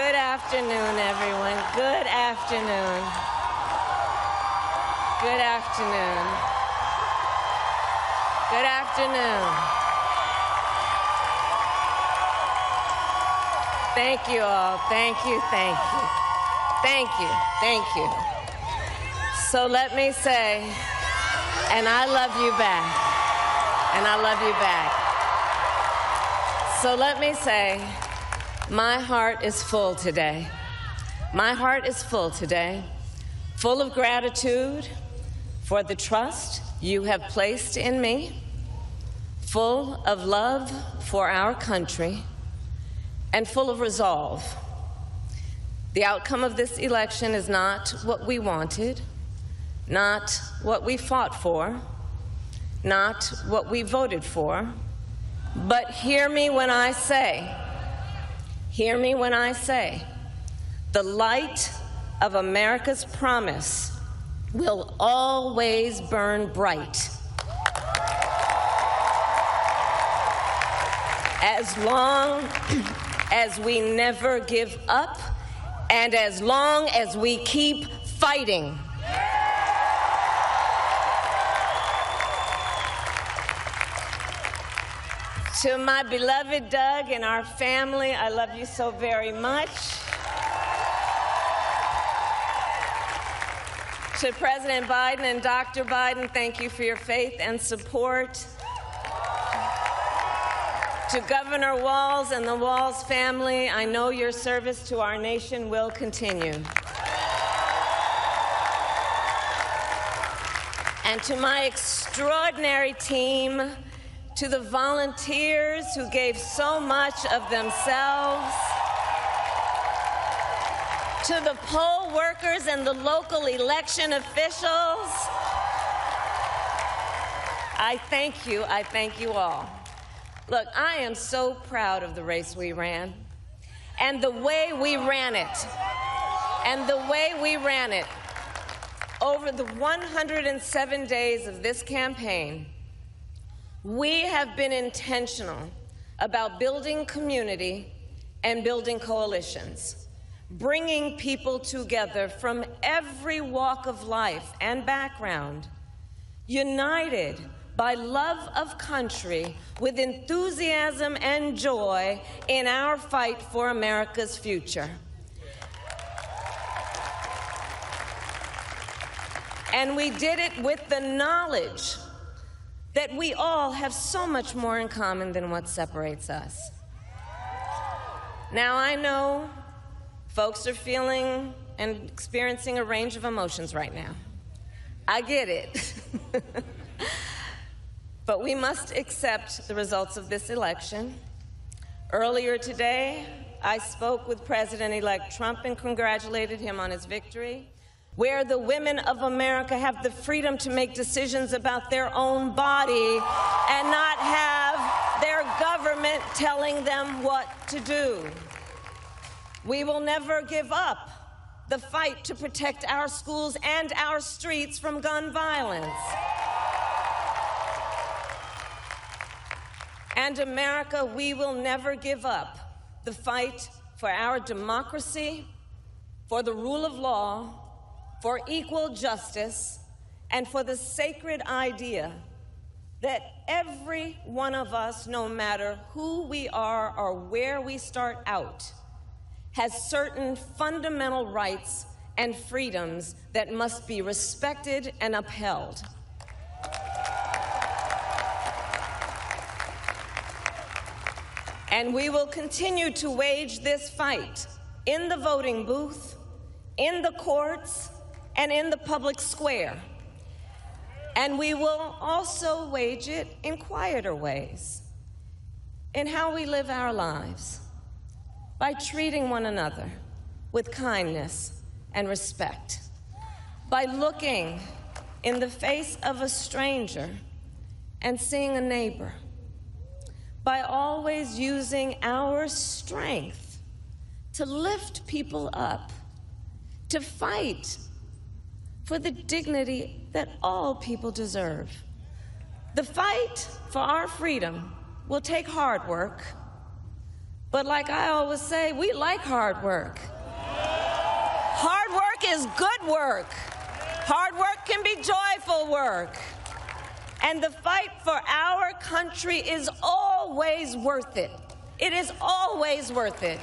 Good afternoon, everyone. Good afternoon. Good afternoon. Good afternoon. Thank you all. Thank you, thank you. Thank you, thank you. So let me say, and I love you back. And I love you back. So let me say, my heart is full today. My heart is full today, full of gratitude for the trust you have placed in me, full of love for our country, and full of resolve. The outcome of this election is not what we wanted, not what we fought for, not what we voted for, but hear me when I say, the light of America's promise will always burn bright. As long as we never give up, and as long as we keep fighting. To my beloved Doug and our family, I love you so very much. To President Biden and Dr. Biden, thank you for your faith and support. To Governor Walz and the Walz family, I know your service to our nation will continue. And to my extraordinary team, to the volunteers who gave so much of themselves, to the poll workers and the local election officials, I thank you all. Look, I am so proud of the race we ran and the way we ran it. Over the 107 days of this campaign, we have been intentional about building community and building coalitions, bringing people together from every walk of life and background, united by love of country with enthusiasm and joy in our fight for America's future. And we did it with the knowledge that we all have so much more in common than what separates us. Now, I know folks are feeling and experiencing a range of emotions right now. I get it. But we must accept the results of this election. Earlier today, I spoke with President-elect Trump and congratulated him on his victory, where the women of America have the freedom to make decisions about their own body and not have their government telling them what to do. We will never give up the fight to protect our schools and our streets from gun violence. And America, we will never give up the fight for our democracy, for the rule of law, for equal justice, and for the sacred idea that every one of us, no matter who we are or where we start out, has certain fundamental rights and freedoms that must be respected and upheld. And we will continue to wage this fight in the voting booth, in the courts, and in the public square. And we will also wage it in quieter ways, in how we live our lives, by treating one another with kindness and respect, by looking in the face of a stranger and seeing a neighbor, by always using our strength to lift people up, to fight for the dignity that all people deserve. The fight for our freedom will take hard work, But like I always say, we like hard work. Hard work is good work. Hard work can be joyful work. And the fight for our country is always worth it. It is always worth it.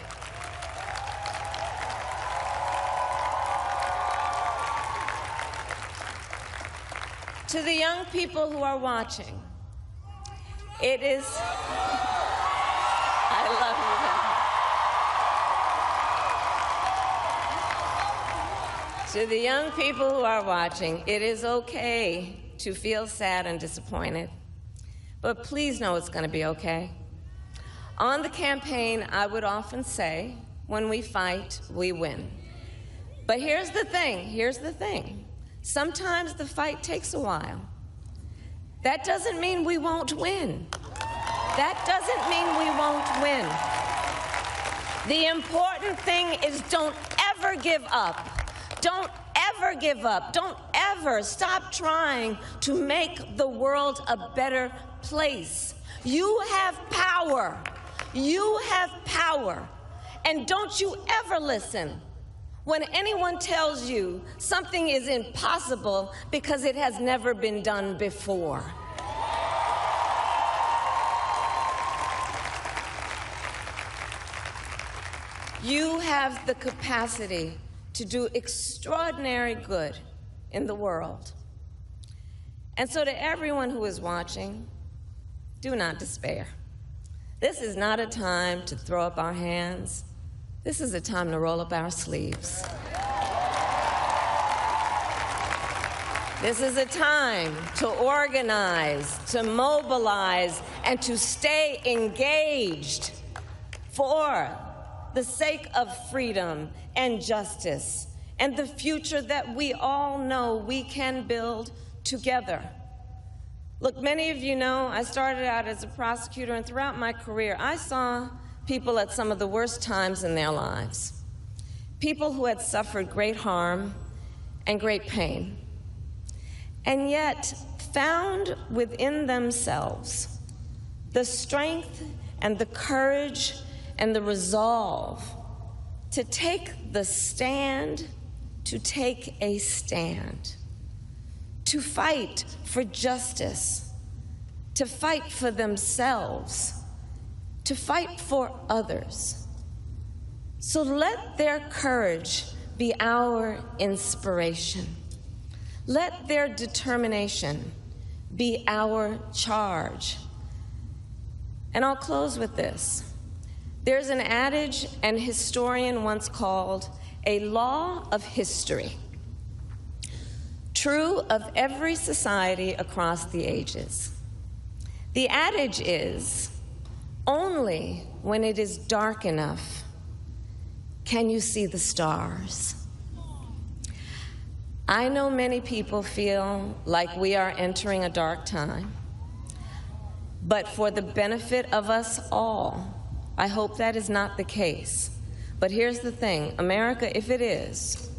To the young people who are watching, it is, I love you. To the young people who are watching, it is okay to feel sad and disappointed, but please know it's going to be okay. On the campaign, I would often say, when we fight, we win. But here's the thing. Sometimes the fight takes a while. That doesn't mean we won't win. That doesn't mean we won't win. The important thing is don't ever give up. Don't ever give up. Don't ever stop trying to make the world a better place. You have power. You have power. And don't you ever listen when anyone tells you something is impossible because it has never been done before. You have the capacity to do extraordinary good in the world. And so to everyone who is watching, do not despair. This is not a time to throw up our hands. This is a time to roll up our sleeves. This is a time to organize, to mobilize, and to stay engaged for the sake of freedom and justice and the future that we all know we can build together. Look, many of you know I started out as a prosecutor, and throughout my career, I saw people at some of the worst times in their lives. People who had suffered great harm and great pain, and yet found within themselves the strength and the courage and the resolve to take the stand, to take a stand, to fight for justice, to fight for themselves, to fight for others. So let their courage be our inspiration. Let their determination be our charge. And I'll close with this. There's an adage an historian once called a law of history, true of every society across the ages. The adage is, only when it is dark enough can you see the stars. I know many people feel like we are entering a dark time, but for the benefit of us all, I hope that is not the case. But here's the thing, America, if it is,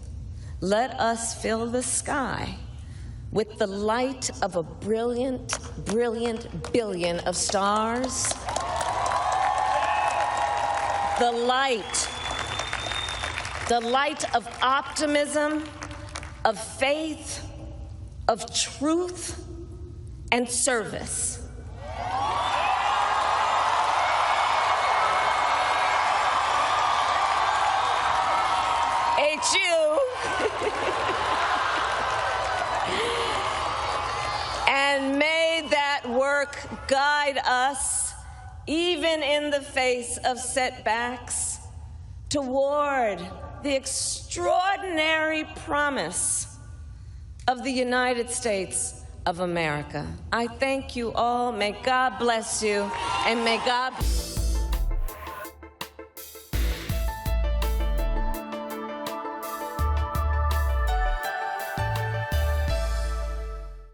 let us fill the sky with the light of a brilliant, brilliant billion of stars. The light of optimism, of faith, of truth, and service. It's you. And may that work guide us, even in the face of setbacks, toward the extraordinary promise of the United States of America. I thank you all. May God bless you, and may God